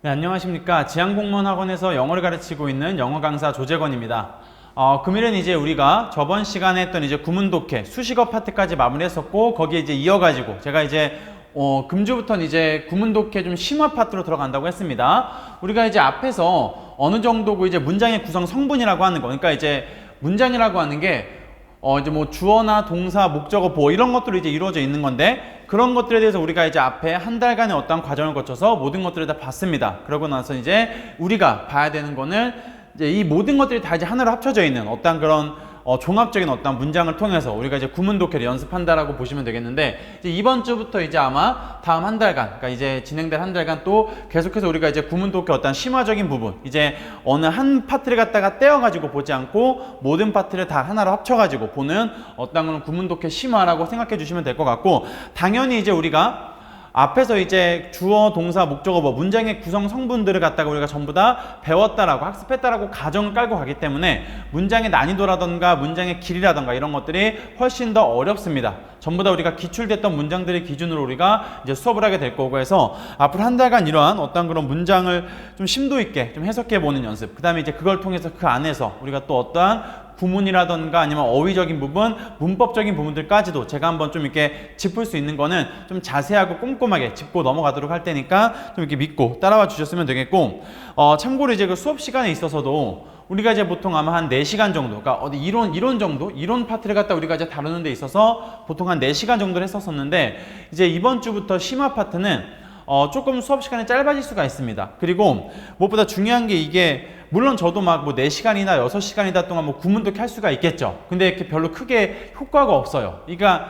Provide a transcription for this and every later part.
네, 안녕하십니까. 지향공무원학원에서 영어를 가르치고 있는 영어 강사 조재건입니다. 금일은 이제 우리가 저번 시간에 했던 이제 구문독해 수식어 파트까지 마무리했었고, 거기에 이제 이어가지고 제가 이제 금주부터는 이제 구문독해 좀 심화 파트로 들어간다고 했습니다. 우리가 이제 앞에서 어느 정도고 이제 문장의 구성 성분이라고 하는 거, 그러니까 이제 문장이라고 하는 게 이제 뭐 주어나 동사, 목적어, 보어 이런 것들로 이제 이루어져 있는 건데, 그런 것들에 대해서 우리가 이제 앞에 한 달간의 어떤 과정을 거쳐서 모든 것들을 다 봤습니다. 그러고 나서 이제 우리가 봐야 되는 거는 이제 이 모든 것들이 다 이제 하나로 합쳐져 있는 어떤 그런 종합적인 어떤 문장을 통해서 우리가 이제 구문독해를 연습한다라고 보시면 되겠는데, 이제 이번 주부터 이제 아마 다음 한 달간, 그러니까 이제 진행될 한 달간 또 계속해서 우리가 이제 구문독해 어떤 심화적인 부분, 이제 어느 한 파트를 갖다가 떼어가지고 보지 않고 모든 파트를 다 하나로 합쳐가지고 보는 어떤 그런 구문독해 심화라고 생각해 주시면 될 것 같고, 당연히 이제 우리가 앞에서 이제 주어, 동사, 목적어, 뭐 문장의 구성 성분들을 갖다가 우리가 전부 다 배웠다라고 학습했다라고 가정을 깔고 가기 때문에 문장의 난이도라던가 문장의 길이라던가 이런 것들이 훨씬 더 어렵습니다. 전부 다 우리가 기출됐던 문장들의 기준으로 우리가 이제 수업을 하게 될 거고 해서, 앞으로 한 달간 이러한 어떤 그런 문장을 좀 심도 있게 좀 해석해 보는 연습, 그 다음에 이제 그걸 통해서 그 안에서 우리가 또 어떠한 구문이라던가 아니면 어휘적인 부분, 문법적인 부분들까지도 제가 한번 좀 이렇게 짚을 수 있는 거는 좀 자세하고 꼼꼼하게 짚고 넘어가도록 할 테니까 좀 이렇게 믿고 따라와 주셨으면 되겠고, 참고로 이제 그 수업 시간에 있어서도 우리가 이제 보통 아마 한 4시간 정도, 그러니까 어디 이론 정도, 이론 파트를 갖다 우리가 이제 다루는 데 있어서 보통 한 4시간 정도를 했었었는데, 이제 이번 주부터 심화 파트는 조금 수업 시간이 짧아질 수가 있습니다. 그리고 무엇보다 중요한 게, 이게 물론 저도 막 뭐 4시간이나 6시간이다 동안 뭐 구문독해 할 수가 있겠죠. 근데 이렇게 별로 크게 효과가 없어요. 그러니까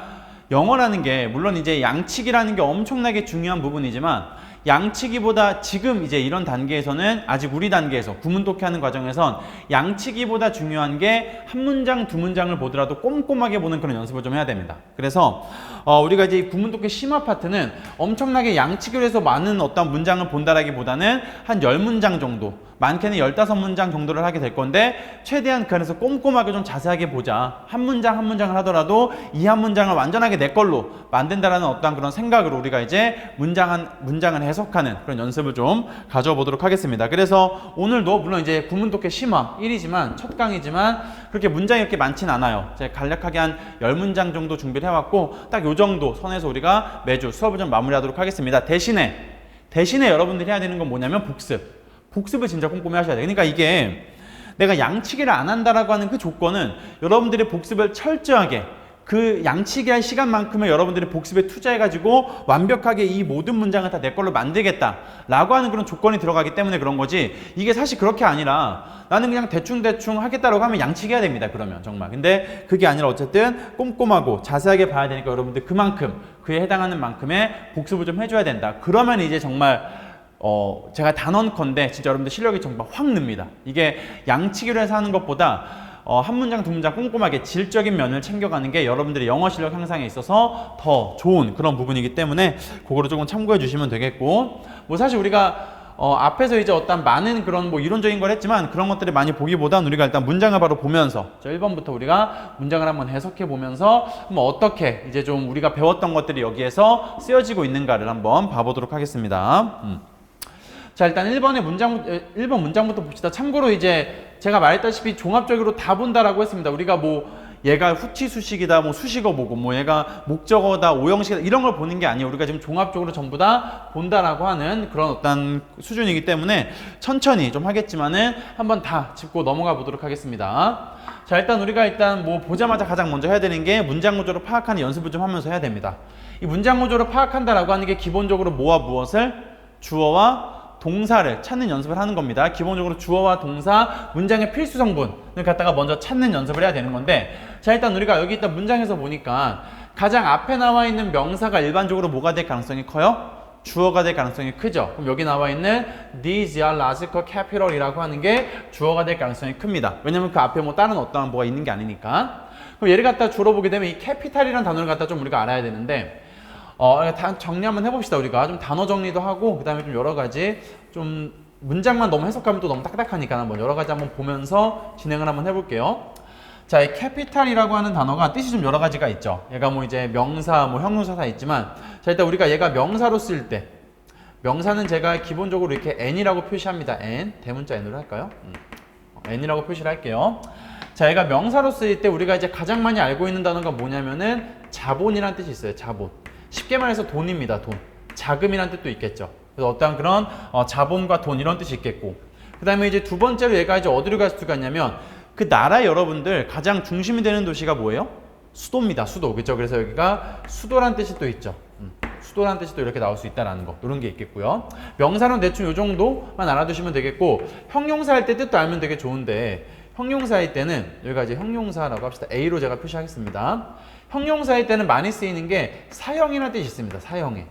영어라는 게 물론 이제 양치기라는 게 엄청나게 중요한 부분이지만, 양치기보다 지금 이제 이런 단계에서는, 아직 우리 단계에서 구문독해 하는 과정에선 양치기보다 중요한 게 한 문장, 두 문장을 보더라도 꼼꼼하게 보는 그런 연습을 좀 해야 됩니다. 그래서 우리가 이제 구문독해 심화 파트는 엄청나게 양치기로 해서 많은 어떤 문장을 본다라기보다는 한 10문장 정도, 많게는 15문장 정도를 하게 될 건데, 최대한 그 안에서 꼼꼼하게 좀 자세하게 보자. 한 문장 한 문장을 하더라도 이 한 문장을 완전하게 내 걸로 만든다라는 어떤 그런 생각으로 우리가 이제 문장을 해석하는 그런 연습을 좀 가져보도록 하겠습니다. 그래서 오늘도 물론 이제 구문독해 심화 1이지만 첫 강의지만 그렇게 문장이 이렇게 많진 않아요. 제가 간략하게 한 10문장 정도 준비를 해왔고, 딱 요 정도 선에서 우리가 매주 수업을 좀 마무리하도록 하겠습니다. 대신에 여러분들이 해야 되는 건 뭐냐면 복습을 진짜 꼼꼼히 하셔야 돼요. 그러니까 이게 내가 양치기를 안 한다라고 하는 그 조건은 여러분들이 복습을 철저하게, 그 양치기 할 시간만큼은 여러분들이 복습에 투자해가지고 완벽하게 이 모든 문장을 다 내 걸로 만들겠다라고 하는 그런 조건이 들어가기 때문에 그런 거지, 이게 사실 그렇게 아니라 나는 그냥 대충 하겠다라고 하면 양치기 해야 됩니다. 그러면 정말. 근데 그게 아니라 어쨌든 꼼꼼하고 자세하게 봐야 되니까 여러분들 그만큼, 그에 해당하는 만큼의 복습을 좀 해줘야 된다. 그러면 이제 정말 제가 단언컨대 진짜 여러분들 실력이 정말 확 늡니다. 이게 양치기로 해서 하는 것보다 한 문장 두 문장 꼼꼼하게 질적인 면을 챙겨가는 게 여러분들의 영어 실력 향상에 있어서 더 좋은 그런 부분이기 때문에 그거를 조금 참고해 주시면 되겠고, 뭐 사실 우리가 앞에서 이제 어떤 많은 그런 뭐 이론적인 걸 했지만, 그런 것들을 많이 보기보다는 우리가 일단 문장을 바로 보면서 1번부터 우리가 문장을 한번 해석해 보면서 한번 어떻게 이제 좀 우리가 배웠던 것들이 여기에서 쓰여지고 있는가를 한번 봐보도록 하겠습니다. 자, 일단 1번 문장부터 봅시다. 참고로 이제 제가 말했다시피 종합적으로 다 본다라고 했습니다. 우리가 뭐 얘가 후치수식이다, 뭐 수식어 보고, 뭐 얘가 목적어다, 오형식이다, 이런 걸 보는 게 아니에요. 우리가 지금 종합적으로 전부 다 본다라고 하는 그런 어떤 수준이기 때문에 천천히 좀 하겠지만은 한번 다 짚고 넘어가 보도록 하겠습니다. 자, 일단 뭐 보자마자 가장 먼저 해야 되는 게 문장 구조를 파악하는 연습을 좀 하면서 해야 됩니다. 이 문장 구조를 파악한다라고 하는 게 기본적으로 뭐와 무엇을, 주어와 동사를 찾는 연습을 하는 겁니다. 기본적으로 주어와 동사, 문장의 필수 성분을 갖다가 먼저 찾는 연습을 해야 되는 건데, 자, 일단 우리가 여기 일단 문장에서 보니까 가장 앞에 나와 있는 명사가 일반적으로 뭐가 될 가능성이 커요? 주어가 될 가능성이 크죠. 그럼 여기 나와 있는 these are logical capital이라고 하는 게 주어가 될 가능성이 큽니다. 왜냐면 그 앞에 뭐 다른 어떠한 뭐가 있는 게 아니니까. 그럼 얘를 갖다 주로 보게 되면 이 capital이라는 단어를 갖다 좀 우리가 알아야 되는데, 정리 한번 해봅시다. 우리가 좀 단어 정리도 하고, 그 다음에 좀 여러 가지, 좀 문장만 너무 해석하면 또 너무 딱딱하니까 한번 여러 가지 한번 보면서 진행을 한번 해볼게요. 자, 이 capital이라고 하는 단어가 뜻이 좀 여러 가지가 있죠. 얘가 뭐 이제 명사, 뭐 형용사 다 있지만, 자, 일단 우리가 얘가 명사로 쓸 때, 명사는 제가 기본적으로 이렇게 n이라고 표시합니다. n, 대문자 n으로 할까요? n이라고 표시를 할게요. 자, 얘가 명사로 쓰일 때 우리가 이제 가장 많이 알고 있는 단어가 뭐냐면은 자본이라는 뜻이 있어요. 자본. 쉽게 말해서 돈입니다. 돈. 자금이라는 뜻도 있겠죠. 그래서 어떠한 그런 자본과 돈 이런 뜻이 있겠고, 그 다음에 이제 두 번째로 얘가 이제 어디로 갈 수가 있냐면 그 나라 여러분들 가장 중심이 되는 도시가 뭐예요? 수도입니다. 수도. 그렇죠? 그래서 여기가 수도란 뜻이 또 있죠. 수도란 뜻이 또 이렇게 나올 수 있다라는 거, 이런 게 있겠고요. 명사는 대충 이 정도만 알아두시면 되겠고, 형용사 할 때 뜻도 알면 되게 좋은데, 형용사일 때는 여기가 이제 형용사라고 합시다. A로 제가 표시하겠습니다. 형용사일 때는 많이 쓰이는 게 사형이라는 뜻이 있습니다. 사형에.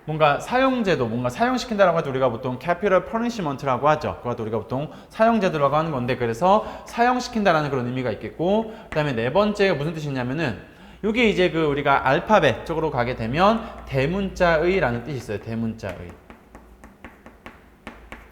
뭔가 사형제도, 뭔가 사형시킨다라고 할 때 우리가 보통 capital punishment라고 하죠. 그것도 우리가 보통 사형제도라고 하는 건데, 그래서 사형시킨다라는 그런 의미가 있겠고, 그 다음에 네 번째가 무슨 뜻이냐면은, 이게 이제 그 우리가 알파벳 쪽으로 가게 되면 대문자의라는 뜻이 있어요. 대문자의.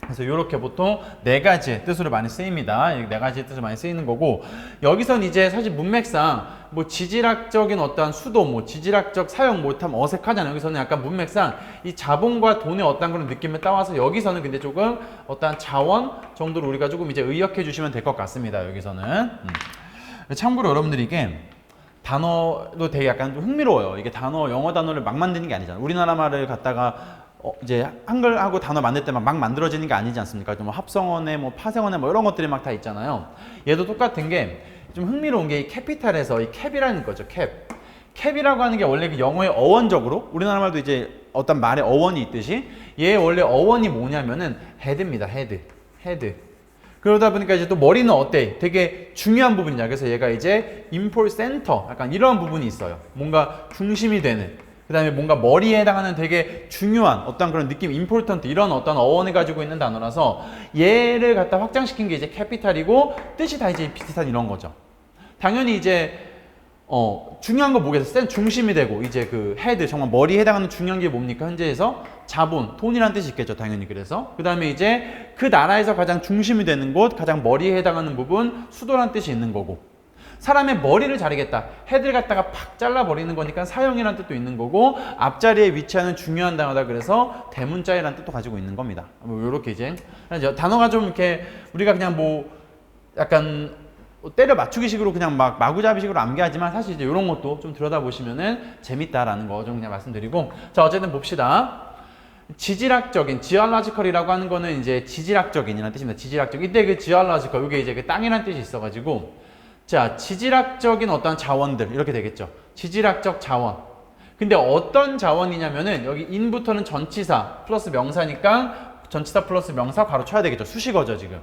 그래서 이렇게 보통 네 가지의 뜻으로 많이 쓰입니다. 네 가지의 뜻으로 많이 쓰이는 거고, 여기선 이제 사실 문맥상 뭐 지질학적인 어떠한 수도, 뭐 지질학적 사용 못하면 어색하잖아요. 여기서는 약간 문맥상 이 자본과 돈의 어떠한 그런 느낌을 따와서 여기서는 근데 조금 어떠한 자원 정도로 우리가 조금 이제 의역해 주시면 될 것 같습니다. 여기서는. 참고로 여러분들이 이게 단어도 되게 약간 좀 흥미로워요. 이게 단어, 영어 단어를 막 만드는 게 아니잖아요. 우리나라 말을 갖다가 이제 한글하고 단어 만들 때 막 만들어지는 게 아니지 않습니까? 좀 합성어네, 뭐 파생어네, 뭐 이런 것들이 막 다 있잖아요. 얘도 똑같은 게 좀 흥미로운 게 이 캐피탈에서 이 캡이라는 거죠. 캡. 캡이라고 하는 게 원래 그 영어의 어원적으로 우리나라 말도 이제 어떤 말의 어원이 있듯이 얘 원래 어원이 뭐냐면은 헤드입니다. 헤드. 그러다 보니까 이제 또 머리는 어때? 되게 중요한 부분이냐. 그래서 얘가 이제 인폴 센터, 약간 이런 부분이 있어요. 뭔가 중심이 되는. 그 다음에 뭔가 머리에 해당하는 되게 중요한 어떤 그런 느낌, 임포턴트, 이런 어떤 어원을 가지고 있는 단어라서 얘를 갖다 확장시킨 게 이제 캐피탈이고, 뜻이 다 이제 비슷한 이런 거죠. 당연히 이제 중요한 거 뭐겠어요? 센 중심이 되고, 이제 그 헤드, 정말 머리에 해당하는 중요한 게 뭡니까? 현재에서 자본, 돈이라는 뜻이 있겠죠. 당연히. 그래서 그 다음에 이제 그 나라에서 가장 중심이 되는 곳, 가장 머리에 해당하는 부분, 수도라는 뜻이 있는 거고, 사람의 머리를 자르겠다. 헤드를 갖다가 팍 잘라버리는 거니까 사형이라는 뜻도 있는 거고, 앞자리에 위치하는 중요한 단어다. 그래서 대문자이라는 뜻도 가지고 있는 겁니다. 뭐 요렇게 이제 단어가 좀 이렇게 우리가 그냥 뭐 약간 때려 맞추기 식으로 그냥 막 마구잡이 식으로 암기하지만, 사실 이제 이런 것도 좀 들여다보시면은 재밌다라는 거 좀 그냥 말씀드리고, 자, 어쨌든 봅시다. 지질학적인, geological이라고 하는 거는 이제 지질학적인이라는 뜻입니다. 지질학적. 이때 그 geological, 이게 이제 그 땅이라는 뜻이 있어가지고, 자, 지질학적인 어떤 자원들, 이렇게 되겠죠. 지질학적 자원. 근데 어떤 자원이냐면은 여기 in부터는 전치사 플러스 명사니까 전치사 플러스 명사 바로 쳐야 되겠죠. 수식어죠, 지금.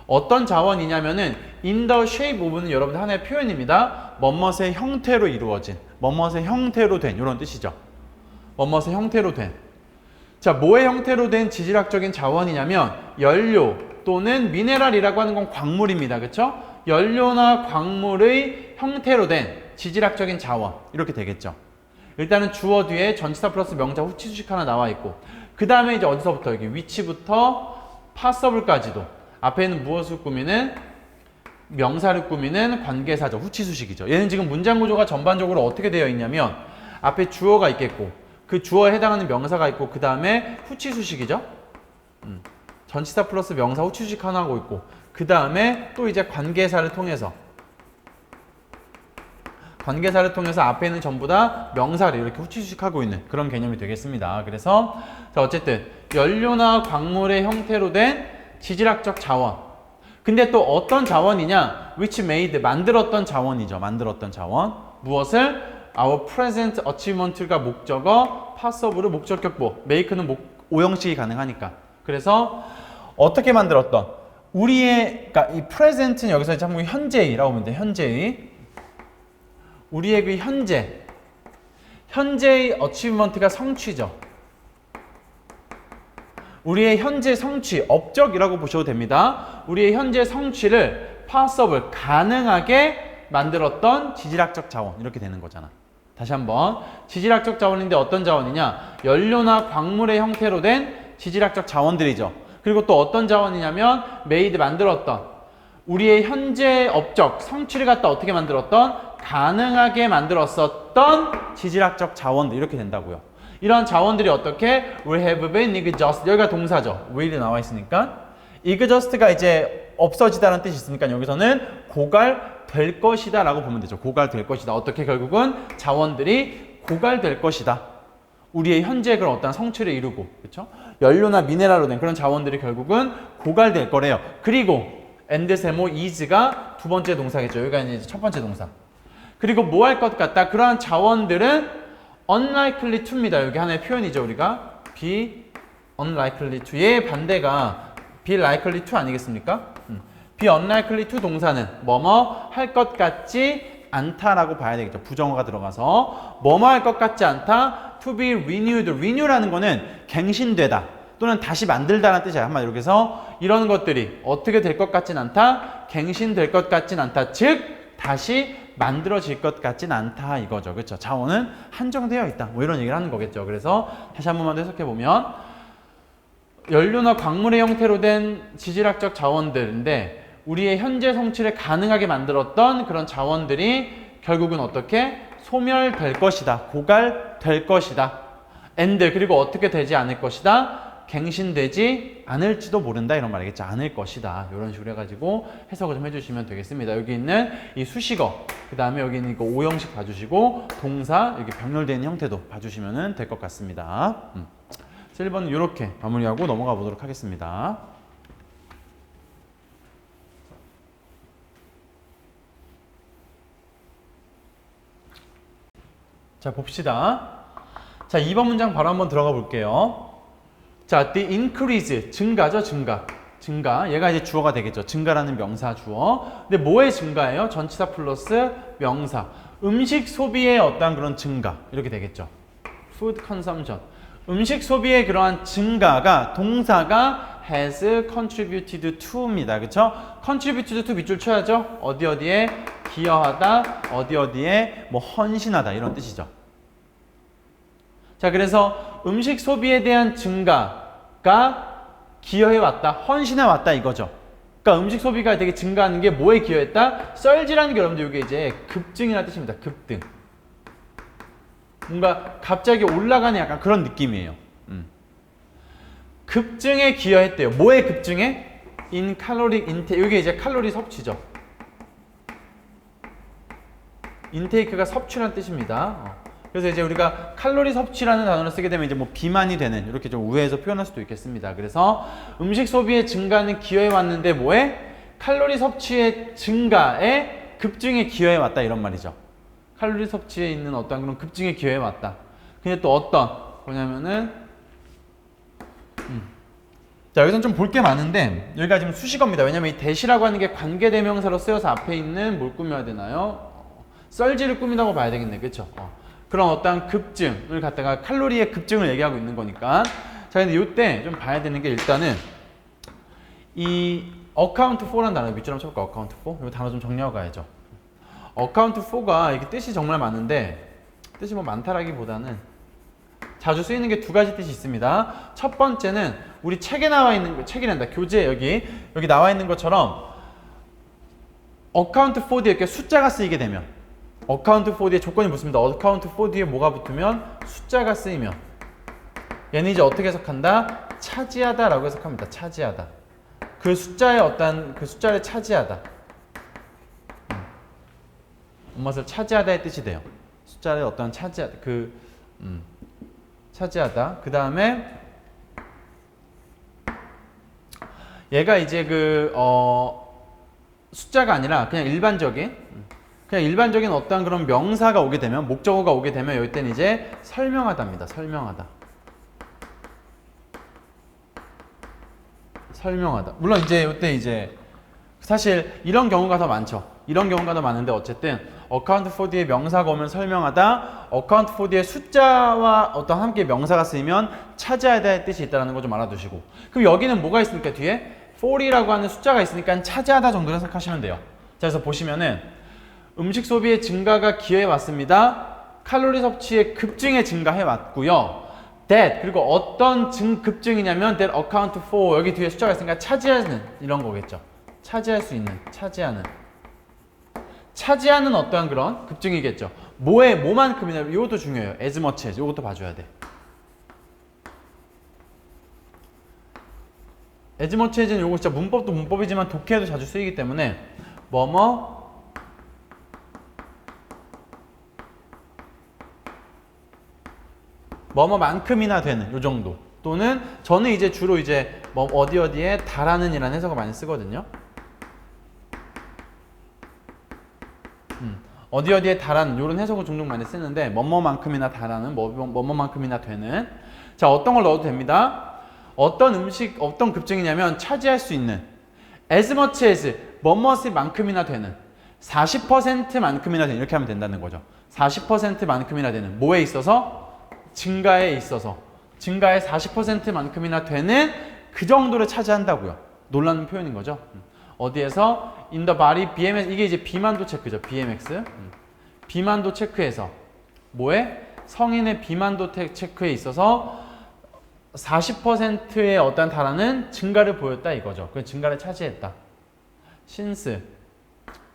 어떤 자원이냐면은 in the shape of는 여러분들 하나의 표현입니다. 뭐뭇의 형태로 이루어진, 뭐뭇의 형태로 된, 이런 뜻이죠. 뭐뭇의 형태로 된. 자, 뭐의 형태로 된 지질학적인 자원이냐면 연료 또는 미네랄이라고 하는 건 광물입니다. 그렇죠? 연료나 광물의 형태로 된 지질학적인 자원, 이렇게 되겠죠. 일단은 주어 뒤에 전치사 플러스 명사 후치 수식 하나 나와 있고, 그 다음에 이제 어디서부터, 여기 위치부터 파서블까지도 앞에 있는 무엇을 꾸미는, 명사를 꾸미는 관계사죠. 후치 수식이죠. 얘는 지금 문장 구조가 전반적으로 어떻게 되어 있냐면 앞에 주어가 있겠고, 그 주어에 해당하는 명사가 있고, 그 다음에 후치 수식이죠. 전치사 플러스 명사 후치 수식 하나 하고 있고, 그 다음에 또 이제 관계사를 통해서 앞에 있는 전부 다 명사를 이렇게 후치수식하고 있는 그런 개념이 되겠습니다. 그래서 자, 어쨌든 연료나 광물의 형태로 된 지질학적 자원. 근데 또 어떤 자원이냐? which made, 만들었던 자원이죠. 만들었던 자원. 무엇을? our present achievement가 목적어, passable은 목적격보, make는 오형식이 가능하니까. 그래서 어떻게 만들었던? 우리의, 그러니까 이 present는 여기서 참고 현재의라고 보면 돼. 현재의. 우리의 그 현재의 achievement가 성취죠. 우리의 현재 성취, 업적이라고 보셔도 됩니다. 우리의 현재 성취를 possible, 가능하게 만들었던 지질학적 자원, 이렇게 되는 거잖아. 다시 한번, 지질학적 자원인데 어떤 자원이냐? 연료나 광물의 형태로 된 지질학적 자원들이죠. 그리고 또 어떤 자원이냐면 made, 만들었던, 우리의 현재 업적, 성취를 갖다 어떻게 만들었던, 가능하게 만들었었던 지질학적 자원들, 이렇게 된다고요. 이러한 자원들이 어떻게 will have been exhausted. 여기가 동사죠. will이 나와 있으니까 exhaust가 이제 없어지다라는 뜻이 있으니까 여기서는 고갈될 것이다 라고 보면 되죠. 고갈될 것이다. 어떻게 결국은 자원들이 고갈될 것이다. 우리의 현재 그런 어떤 성취를 이루고, 그렇죠? 연료나 미네랄로 된 그런 자원들이 결국은 고갈될 거래요. 그리고 and 세모 is가 두 번째 동사겠죠. 여기가 이제 첫 번째 동사. 그리고 뭐 할 것 같다? 그러한 자원들은 unlikely to입니다. 여기 하나의 표현이죠. 우리가 be unlikely to의 반대가 be likely to 아니겠습니까? be unlikely to 동사는 뭐뭐 할 것 같지 않다라고 봐야 되겠죠. 부정어가 들어가서 뭐뭐 할 것 같지 않다. to be renewed. renew라는 거는 갱신되다 또는 다시 만들다라는 뜻이야. 한마디로 해서 이런 것들이 어떻게 될 것 같진 않다. 갱신될 것 같진 않다. 즉 다시 만들어질 것 같진 않다 이거죠. 그렇죠? 자원은 한정되어 있다. 뭐 이런 얘기를 하는 거겠죠. 그래서 다시 한 번만 더 해석해 보면 연료나 광물의 형태로 된 지질학적 자원들인데 우리의 현재 성취를 가능하게 만들었던 그런 자원들이 결국은 어떻게 소멸될 것이다. 고갈될 것이다. and 그리고 어떻게 되지 않을 것이다. 갱신되지 않을지도 모른다 이런 말이겠죠. 않을 것이다. 이런 식으로 해가지고 해석을 좀 해주시면 되겠습니다. 여기 있는 이 수식어, 그 다음에 여기 있는 이거 오형식 봐주시고 동사 여기 병렬되어 있는 형태도 봐주시면 될 것 같습니다. 1번은 이렇게 마무리하고 넘어가 보도록 하겠습니다. 자, 봅시다. 자, 2번 문장 바로 한번 들어가 볼게요. 자, the increase, 증가죠, 증가. 증가. 얘가 이제 주어가 되겠죠. 증가라는 명사 주어. 근데 뭐의 증가예요? 전치사 플러스 명사. 음식 소비의 어떤 그런 증가. 이렇게 되겠죠. food consumption. 음식 소비의 그러한 증가가 동사가 has contributed to입니다. 그쵸? contributed to 밑줄 쳐야죠. 어디에 기여하다, 어디에 뭐 헌신하다 이런 뜻이죠. 자, 그래서 음식 소비에 대한 증가가 기여해 왔다, 헌신해 왔다 이거죠. 그러니까 음식 소비가 되게 증가하는 게 뭐에 기여했다? 썰지라는 게 여러분들 이게 이제 급증이라는 뜻입니다. 급등. 뭔가 갑자기 올라가는 약간 그런 느낌이에요. 급증에 기여했대요. 뭐에 급증에? in caloric intake. 이게 이제 칼로리 섭취죠. 인테이크가 섭취라는 뜻입니다. 그래서 이제 우리가 칼로리 섭취라는 단어를 쓰게 되면 이제 뭐 비만이 되는 이렇게 좀 우회해서 표현할 수도 있겠습니다. 그래서 음식 소비의 증가는 기여해 왔는데 뭐에? 칼로리 섭취의 증가에 급증에 기여해 왔다 이런 말이죠. 칼로리 섭취에 있는 어떤 그런 급증에 기여해 왔다. 근데 또 어떤 뭐냐면은 자, 여기서는 좀 볼 게 많은데 여기가 지금 수식어입니다. 왜냐면 이 대시라고 하는 게 관계대명사로 쓰여서 앞에 있는 뭘 꾸며야 되나요? 썰지를 꾸민다고 봐야 되겠네. 그렇죠? 그런 어떤 급증을 갖다가 칼로리의 급증을 얘기하고 있는 거니까. 자, 근데 이때 좀 봐야 되는 게 일단은 이 account for라는 단어 밑줄 한번 쳐볼까? account for? 이 단어 좀 정리하고 가야죠. account for가 이게 뜻이 정말 많은데 뜻이 뭐 많다라기보다는 자주 쓰이는 게 두 가지 뜻이 있습니다. 첫 번째는 우리 책에 나와 있는 거, 책이란다. 교재 여기 나와 있는 것처럼 account for 뒤에 이렇게 숫자가 쓰이게 되면 account for 뒤에 조건이 붙습니다. account for 뒤에 뭐가 붙으면 숫자가 쓰이면 얘는 이제 어떻게 해석한다? 차지하다라고 해석합니다. 차지하다. 그 숫자의 어떤 그 숫자를 차지하다. 무엇을 차지하다의 뜻이 돼요. 숫자를 어떤 차지하다. 차지하다. 그 다음에 얘가 이제 숫자가 아니라 그냥 일반적인 어떤 그런 명사가 오게 되면 목적어가 오게 되면 이때는 이제 설명하다입니다. 설명하다. 물론 이제 이때 이제 사실 이런 경우가 더 많죠. 이런 경우가 더 많은데 어쨌든 account for 뒤에 명사가 오면 설명하다, account for 뒤에 숫자와 어떤 함께 명사가 쓰이면 차지하다의 뜻이 있다는 거 좀 알아두시고. 그럼 여기는 뭐가 있으니까 뒤에 40이라고 하는 숫자가 있으니까 차지하다 정도로 해석하시면 돼요. 자, 그래서 보시면은 음식 소비의 증가가 기여해 왔습니다. 칼로리 섭취의 급증에 증가해 왔고요. that 그리고 어떤 급증이냐면 that account for 여기 뒤에 숫자가 있으니까 차지하는 이런 거겠죠. 차지할 수 있는, 차지하는 어떠한 그런 급증이겠죠. 뭐만큼이냐, 이것도 중요해요. as much as, 이것도 봐줘야 돼. as much as는 요거 진짜 문법도 문법이지만 독해에도 자주 쓰이기 때문에 뭐뭐만큼이나 되는 요 정도. 또는 저는 이제 주로 이제 뭐 어디에 달하는 이라는 해석을 많이 쓰거든요. 어디에 달하는 이런 해석을 종종 많이 쓰는데 뭐뭐만큼이나 달하는 뭐뭐만큼이나 되는. 자, 어떤 걸 넣어도 됩니다. 어떤 음식, 어떤 급증이냐면 차지할 수 있는 as much as 뭐뭐만큼이나 되는 40%만큼이나 되는 이렇게 하면 된다는 거죠. 40%만큼이나 되는 뭐에 있어서? 증가에 있어서 증가의 40%만큼이나 되는 그 정도를 차지한다고요. 놀라는 표현인 거죠. 어디에서? in the body BMX 이게 이제 비만도 체크죠. BMX 비만도 체크에서 뭐에? 성인의 비만도 체크에 있어서 40%의 어떤 달하는 증가를 보였다 이거죠. 그 증가를 차지했다. 신스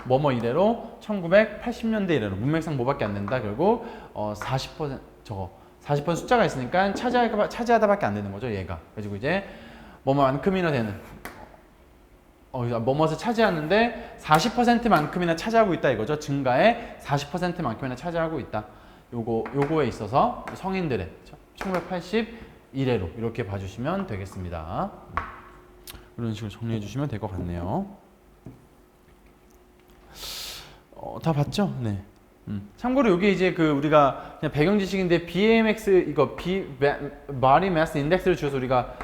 뭐뭐 이래로 1980년대 이래로 문맥상 뭐밖에 안 된다. 결국 40% 저거 40% 숫자가 있으니까 차지하다밖에 안 되는 거죠. 얘가. 그래가지고 이제 뭐만큼이나 되는 뭐뭇을 차지하는데 40%만큼이나 차지하고 있다 이거죠. 증가에 40%만큼이나 차지하고 있다. 요거에 있어서 성인들의 1981회로 이렇게 봐주시면 되겠습니다. 이런 식으로 정리해 주시면 될 것 같네요. 다 봤죠? 네. 참고로 여기 이제 그 우리가 그냥 배경 지식인데 BMX 이거 Body Mass Index를 주어서 우리가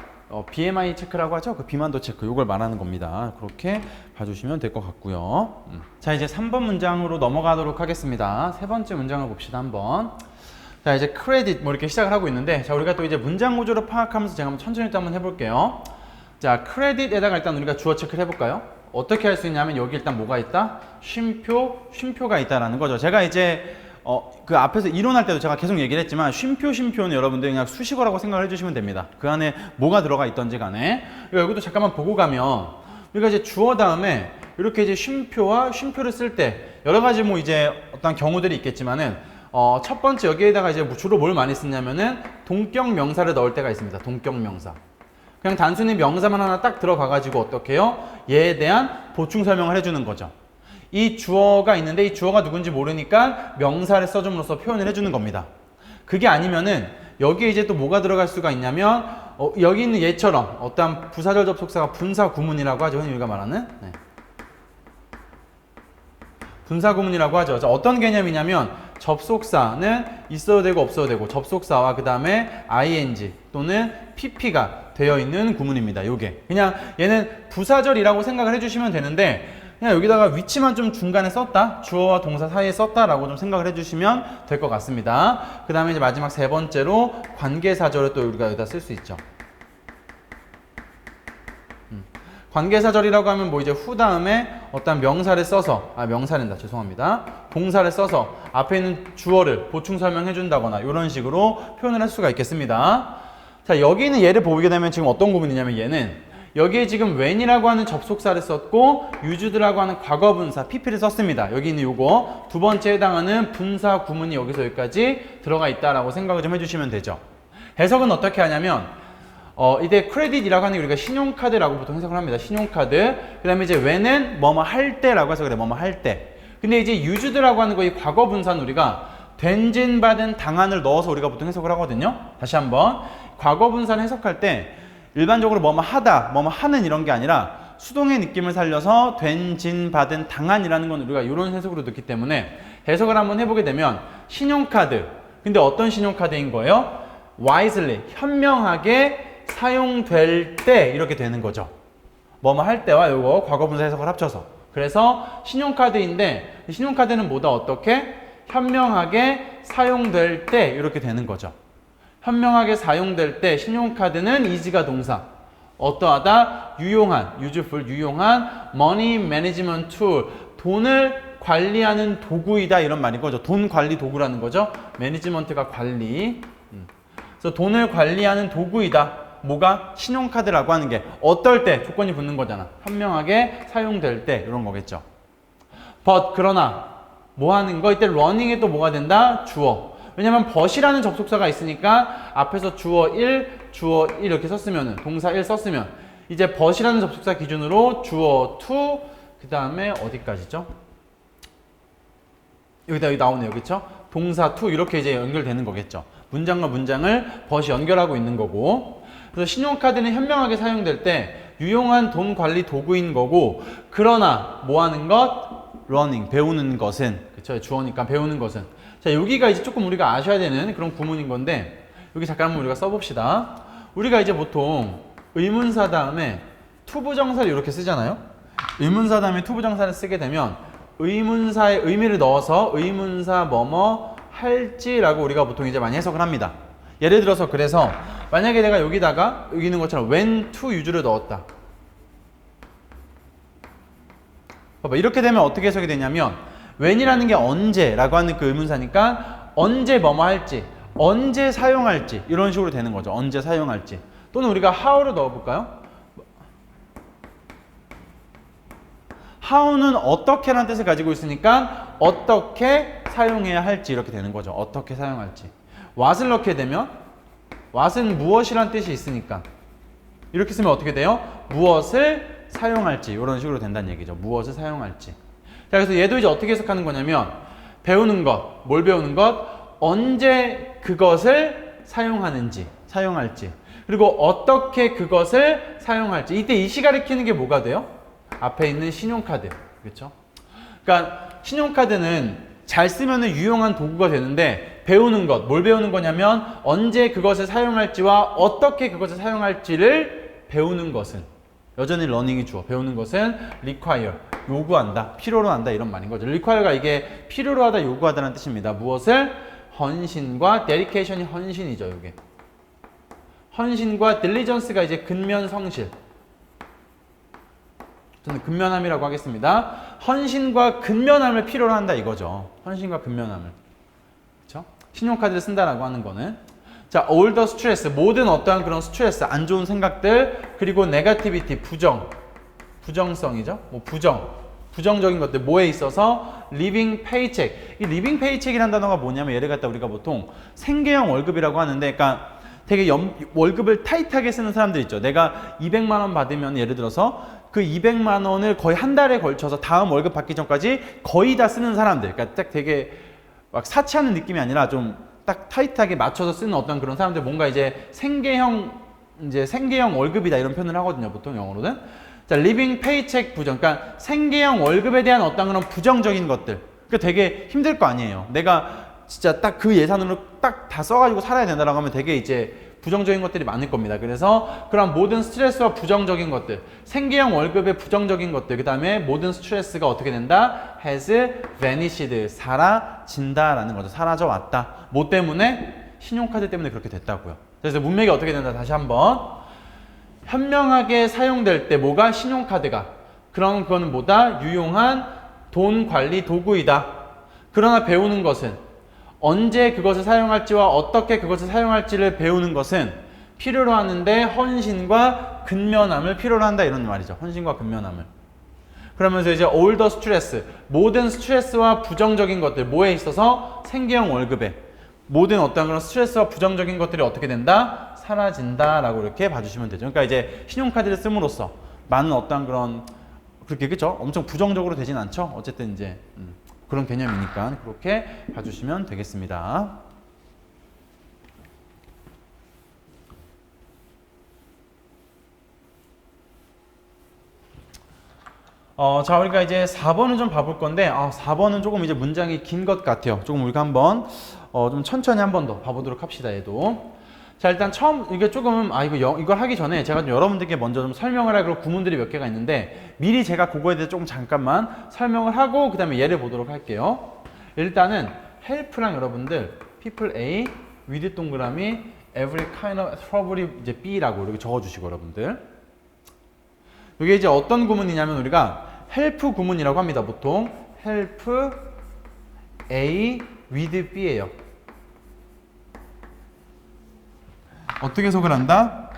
BMI 체크라고 하죠. 그 비만도 체크 이걸 말하는 겁니다. 그렇게 봐주시면 될 것 같고요. 자, 이제 3번 문장으로 넘어가도록 하겠습니다. 세 번째 문장을 봅시다 한번. 자, 이제 크레딧 뭐 이렇게 시작을 하고 있는데, 자, 우리가 또 이제 문장 구조를 파악하면서 제가 한번 천천히 또 한번 해볼게요. 자, 크레딧에다가 일단 우리가 주어 체크를 해볼까요? 어떻게 할 수 있냐면 여기 일단 뭐가 있다? 쉼표가 있다라는 거죠. 제가 이제 그 앞에서 이론할 때도 제가 계속 얘기를 했지만 쉼표는 여러분들 그냥 수식어라고 생각을 해주시면 됩니다. 그 안에 뭐가 들어가 있던지 간에. 여기도 잠깐만 보고 가면 우리가 이제 주어 다음에 이렇게 이제 쉼표를 쓸 때 여러 가지 뭐 이제 어떤 경우들이 있겠지만은 첫 번째 여기에다가 이제 주로 뭘 많이 쓰냐면은 동격 명사를 넣을 때가 있습니다. 동격 명사. 그냥 단순히 명사만 하나 딱 들어가가지고 어떻게 해요? 얘에 대한 보충 설명을 해주는 거죠. 이 주어가 있는데 이 주어가 누군지 모르니까 명사를 써줌으로써 표현을 해주는 겁니다. 그게 아니면은 여기에 이제 또 뭐가 들어갈 수가 있냐면 여기 있는 얘처럼 어떠한 부사절 접속사가 분사 구문이라고 하죠. 흔히 우리가 말하는 분사 구문이라고 하죠. 자, 어떤 개념이냐면 접속사는 있어도 되고 없어도 되고 접속사와 그 다음에 ing 또는 pp가 되어 있는 구문입니다. 요게 그냥 얘는 부사절이라고 생각을 해주시면 되는데 그냥 여기다가 위치만 좀 중간에 썼다, 주어와 동사 사이에 썼다라고 좀 생각을 해주시면 될 것 같습니다. 그 다음에 이제 마지막 세 번째로 관계사절을 또 우리가 여기다 쓸 수 있죠. 관계사절이라고 하면 뭐 이제 후 다음에 어떤 명사를 써서 명사랜다 죄송합니다. 동사를 써서 앞에 있는 주어를 보충 설명해 준다거나 이런 식으로 표현을 할 수가 있겠습니다. 자, 여기 있는 얘를 보게 되면 지금 어떤 구문이냐면 얘는 여기에 지금 when이라고 하는 접속사를 썼고 used라고 하는 과거분사 pp를 썼습니다. 여기 있는 요거 두 번째에 해당하는 분사 구문이 여기서 여기까지 들어가 있다라고 생각을 좀 해주시면 되죠. 해석은 어떻게 하냐면 이때 크레딧이라고 하는 게 우리가 신용카드라고 보통 해석을 합니다. 신용카드. 그 다음에 이제 when은 뭐뭐 할 때라고 해서 그래. 뭐뭐 할 때. 근데 이제 used라고 하는 거 이 과거분사는 우리가 된진 받은 당한을 넣어서 우리가 보통 해석을 하거든요. 다시 한번 과거분사를 해석할 때 일반적으로 뭐뭐 하다, 뭐뭐 하는 이런 게 아니라 수동의 느낌을 살려서 된, 진, 받은, 당한이라는 건 우리가 이런 해석으로 넣기 때문에 해석을 한번 해보게 되면 신용카드. 근데 어떤 신용카드인 거예요? wisely, 현명하게 사용될 때 이렇게 되는 거죠. 뭐뭐 할 때와 이거 과거분사 해석을 합쳐서. 그래서 신용카드인데 신용카드는 뭐다? 어떻게? 현명하게 사용될 때 이렇게 되는 거죠. 현명하게 사용될 때 신용카드는 is가 동사. 어떠하다? 유용한, useful, 유용한 money management tool. 돈을 관리하는 도구이다 이런 말인 거죠. 돈 관리 도구라는 거죠. management가 관리. 그래서 돈을 관리하는 도구이다. 뭐가? 신용카드라고 하는 게 어떨 때 조건이 붙는 거잖아. 현명하게 사용될 때 이런 거겠죠. but 그러나 뭐 하는 거? 이때 running에 또 뭐가 된다? 주어. 왜냐면 but이라는 접속사가 있으니까 앞에서 주어 1 이렇게 썼으면 동사 1 썼으면 이제 but이라는 접속사 기준으로 주어 to 그 다음에 어디까지죠? 여기 나오네요. 그쵸? 동사 to 이렇게 이제 연결되는 거겠죠. 문장과 문장을 but이 연결하고 있는 거고. 그래서 신용카드는 현명하게 사용될 때 유용한 돈 관리 도구인 거고, 그러나 뭐 하는 것? learning, 배우는 것은. 그쵸? 주어니까 배우는 것은. 자, 여기가 이제 조금 우리가 아셔야 되는 그런 구문인 건데, 여기 잠깐 우리가 써봅시다. 우리가 이제 보통 의문사 다음에 투부정사를 이렇게 쓰잖아요. 의문사 다음에 투부정사를 쓰게 되면 의문사의 의미를 넣어서 의문사 뭐뭐 할지라고 우리가 보통 이제 많이 해석을 합니다. 예를 들어서 그래서 만약에 내가 여기다가 여기 있는 것처럼 when to use를 넣었다. 봐봐, 이렇게 되면 어떻게 해석이 되냐면 when이라는 게 언제라고 하는 그 의문사니까 언제 뭐뭐 할지, 언제 사용할지 이런 식으로 되는 거죠. 언제 사용할지. 또는 우리가 how를 넣어볼까요? how는 어떻게라는 뜻을 가지고 있으니까 어떻게 사용해야 할지 이렇게 되는 거죠. 어떻게 사용할지. what을 넣게 되면 what은 무엇이란 뜻이 있으니까 이렇게 쓰면 어떻게 돼요? 무엇을 사용할지 이런 식으로 된다는 얘기죠. 무엇을 사용할지. 자, 그래서 얘도 이제 어떻게 해석하는 거냐면 배우는 것, 뭘 배우는 것, 언제 그것을 사용하는지, 사용할지, 그리고 어떻게 그것을 사용할지. 이때 이시 가리키는 게 뭐가 돼요? 앞에 있는 신용카드. 그렇죠? 그러니까 신용카드는 잘 쓰면 유용한 도구가 되는데 배우는 것, 뭘 배우는 거냐면 언제 그것을 사용할지와 어떻게 그것을 사용할지를 배우는 것은, 여전히 learning이 주어, 배우는 것은 require, 요구한다, 필요로 한다 이런 말인 거죠. require가 이게 필요로 하다, 요구하다는 뜻입니다. 무엇을? 헌신과 dedication이 헌신이죠. 이게 헌신과 diligence가 이제 근면 성실, 저는 근면함이라고 하겠습니다. 헌신과 근면함을 필요로 한다 이거죠. 헌신과 근면함을. 그렇죠? 신용카드를 쓴다라고 하는 거는. 자, all the stress, 모든 어떠한 그런 스트레스, 안 좋은 생각들, 그리고 negativity, 부정성이죠. 뭐 부정적인 것들, 뭐에 있어서 living paycheck. 이 living paycheck이라는 단어가 뭐냐면 예를 갖다 우리가 보통 생계형 월급이라고 하는데, 그러니까 되게 월급을 타이트하게 쓰는 사람들 있죠. 내가 200만 원 받으면 예를 들어서 그 200만 원을 거의 한 달에 걸쳐서 다음 월급 받기 전까지 거의 다 쓰는 사람들. 그러니까 딱 되게 막 사치하는 느낌이 아니라 좀 딱 타이트하게 맞춰서 쓰는 어떤 그런 사람들, 뭔가 이제 생계형 월급이다 이런 표현을 하거든요. 보통 영어로는. 자, living paycheck 부정. 그러니까 생계형 월급에 대한 어떤 그런 부정적인 것들. 그러니까 되게 힘들 거 아니에요. 내가 진짜 딱 그 예산으로 딱 다 써가지고 살아야 된다라고 하면 되게 이제 부정적인 것들이 많을 겁니다. 그래서 그런 모든 스트레스와 부정적인 것들, 생계형 월급의 부정적인 것들, 그 다음에 모든 스트레스가 어떻게 된다? has vanished, 사라진다라는 거죠. 사라져 왔다. 뭐 때문에? 신용카드 때문에 그렇게 됐다고요. 그래서 문맥이 어떻게 된다? 다시 한번. 현명하게 사용될 때 뭐가? 신용카드가. 그럼 그거는 뭐다? 유용한 돈 관리 도구이다. 그러나 배우는 것은 언제 그것을 사용할지와 어떻게 그것을 사용할지를 배우는 것은 필요로 하는데 헌신과 근면함을 필요로 한다 이런 말이죠. 헌신과 근면함을. 그러면서 이제 all the stress, 모든 스트레스와 부정적인 것들, 뭐에 있어서? 생계형 월급에 모든 어떤 그런 스트레스와 부정적인 것들이 어떻게 된다? 사라진다라고 이렇게 봐주시면 되죠. 그러니까 이제 신용카드를 씀으로써 많은 어떤 그런 그렇게 그죠? 엄청 부정적으로 되진 않죠. 어쨌든 이제 그런 개념이니까 그렇게 봐주시면 되겠습니다. 자, 우리가 이제 4번을 좀 봐볼 건데, 4번은 조금 이제 문장이 긴 것 같아요. 조금 우리가 한번, 좀 천천히 한 번 더 봐보도록 합시다, 얘도. 자, 일단 처음, 이게 조금, 이걸 하기 전에 제가 좀 여러분들께 먼저 좀 설명을 할 그런 구문들이 몇 개가 있는데, 미리 제가 그거에 대해서 조금 잠깐만 설명을 하고, 그 다음에 예를 보도록 할게요. 일단은, help랑 여러분들, people A, with 동그라미, every kind of trouble이 이제 B라고 이렇게 적어주시고, 여러분들. 이게 이제 어떤 구문이냐면, 우리가 help 구문이라고 합니다, 보통. help A with B예요. 어떻게 해석을 한다?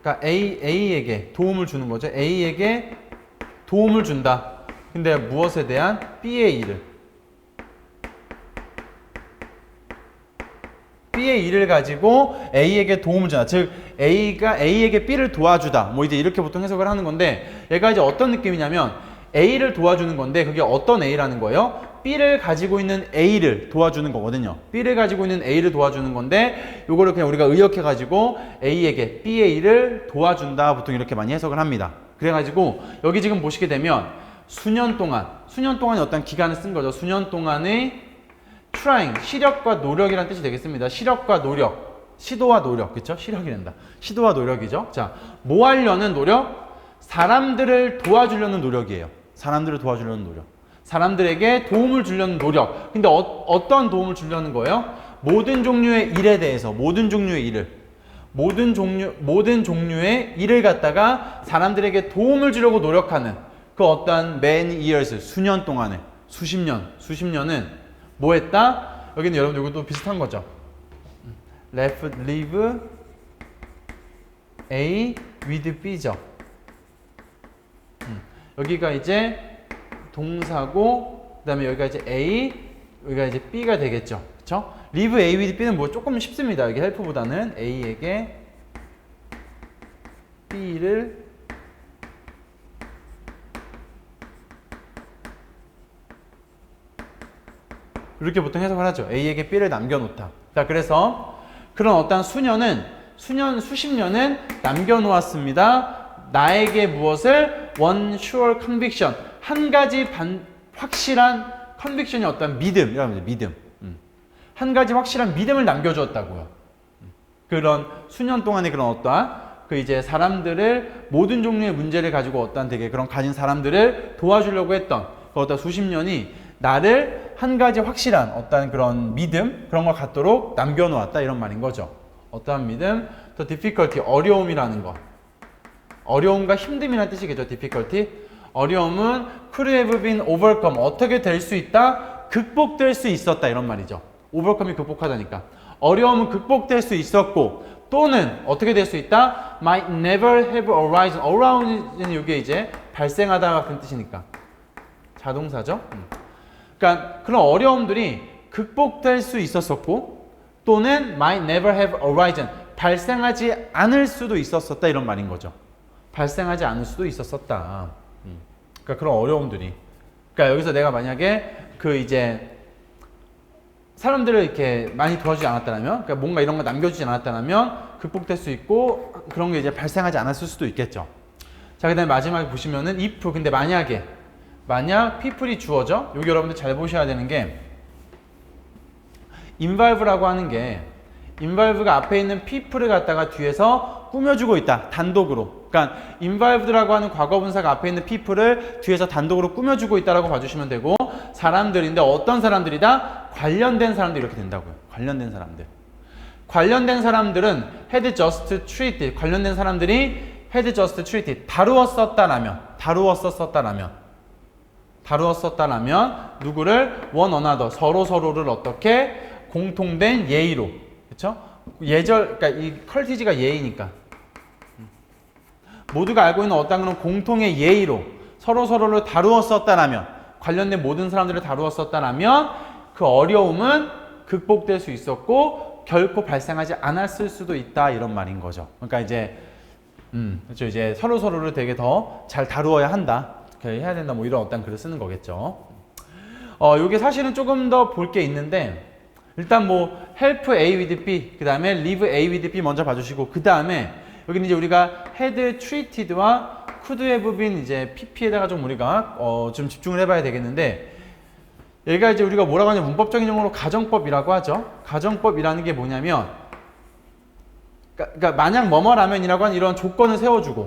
그러니까 A에게 도움을 주는 거죠. A에게 도움을 준다. 근데 무엇에 대한? B의 일을. B의 일을 가지고 A에게 도움을 주다. 즉 A가 A에게 B를 도와주다. 뭐 이제 이렇게 보통 해석을 하는 건데 얘가 이제 어떤 느낌이냐면 A를 도와주는 건데 그게 어떤 A라는 거예요? B를 가지고 있는 A를 도와주는 거거든요. B를 가지고 있는 A를 도와주는 건데 요거를 그냥 우리가 의역해 가지고 A에게 B의 일을 도와준다. 보통 이렇게 많이 해석을 합니다. 그래가지고 여기 지금 보시게 되면 수년 동안의 어떤 기간을 쓴 거죠. 수년 동안의 trying, 시력과 노력이라는 뜻이 되겠습니다. 시력과 노력, 시도와 노력, 그쵸? 시력이 된다. 시도와 노력이죠. 자, 뭐 하려는 노력? 사람들을 도와주려는 노력이에요. 사람들을 도와주려는 노력. 사람들에게 도움을 주려는 노력. 근데 어떤 도움을 주려는 거예요? 모든 종류의 일에 대해서, 모든 종류의 일을 갖다가 사람들에게 도움을 주려고 노력하는 그 어떤 many years, 수년 동안에, 수십 년은 뭐 했다? 여기는 여러분 이것도 비슷한 거죠. leave A with B죠. 여기가 이제 동사고, 그 다음에 여기가 이제 A, 여기가 이제 B가 되겠죠. 그쵸? leave A with B는 뭐 조금 쉽습니다. 여기 help보다는 A에게 B를 이렇게 보통 해석을 하죠. A에게 B를 남겨놓다. 자, 그래서 그런 어떤 수십 년은 남겨놓았습니다. 나에게 무엇을? One sure conviction. 한 가지 확실한 conviction이 어떤 믿음이라고 하죠. 믿음. 한 가지 확실한 믿음을 남겨주었다고요. 그런 수년 동안의 그런 어떠한 그 이제 사람들을 모든 종류의 문제를 가지고 어떠한 되게 그런 가진 사람들을 도와주려고 했던 그 어떤 수십 년이 나를 한 가지 확실한 어떠한 그런 믿음 그런 걸 갖도록 남겨놓았다 이런 말인 거죠. 어떠한 믿음? 더 difficulty, 어려움이라는 거. 어려움과 힘듦이라는 뜻이겠죠. difficulty. 어려움은 could have been overcome, 어떻게 될 수 있다? 극복될 수 있었다 이런 말이죠. overcome이 극복하다니까. 어려움은 극복될 수 있었고 또는 어떻게 될 수 있다? might never have arisen. arise는 이게 이제 발생하다 같은 뜻이니까. 자동사죠. 그러니까 그런 어려움들이 극복될 수 있었었고 또는 might never have arisen. 발생하지 않을 수도 있었었다 이런 말인 거죠. 발생하지 않을 수도 있었었다. 그러니까 그런 어려움들이. 그러니까 여기서 내가 만약에 그 이제 사람들을 이렇게 많이 도와주지 않았다면, 그러니까 뭔가 이런 거 남겨주지 않았다면 극복될 수 있고 그런 게 이제 발생하지 않았을 수도 있겠죠. 자, 그다음에 마지막에 보시면은 if, 근데 만약 people이 주어져. 여기 여러분들 잘 보셔야 되는 게 involve라고 하는 게 involve가 앞에 있는 people을 갖다가 뒤에서 꾸며주고 있다. 단독으로. 그러니까 involved라고 하는 과거분사가 앞에 있는 people을 뒤에서 단독으로 꾸며주고 있다라고 봐주시면 되고 사람들인데 어떤 사람들이다? 관련된 사람들 이렇게 된다고요. 관련된 사람들. 관련된 사람들은 had just treated. 관련된 사람들이 had just treated. 다루었었다라면 누구를? one another. 서로를 어떻게? 공통된 예의로. 그쵸? 그러니까 이 컬티지가 예의니까. 모두가 알고 있는 어떤 그런 공통의 예의로 서로를 다루었었다라면, 관련된 모든 사람들을 다루었었다라면 그 어려움은 극복될 수 있었고 결코 발생하지 않았을 수도 있다 이런 말인 거죠. 그러니까 이제 그렇죠. 이제 서로를 되게 더 잘 다루어야 한다. 해야 된다. 뭐 이런 어떤 글을 쓰는 거겠죠. 요게 사실은 조금 더 볼 게 있는데 일단 뭐 help A with B, 그 다음에 leave A with B 먼저 봐주시고 그 다음에 여기는 이제 우리가 had treated와 could have been 이제 PP에다가 좀 우리가 좀 집중을 해봐야 되겠는데 얘가 이제 우리가 뭐라고 하냐면 문법적인 용어로 가정법이라고 하죠. 가정법이라는 게 뭐냐면 그러니까 만약 뭐뭐라면이라고 하는 이런 조건을 세워주고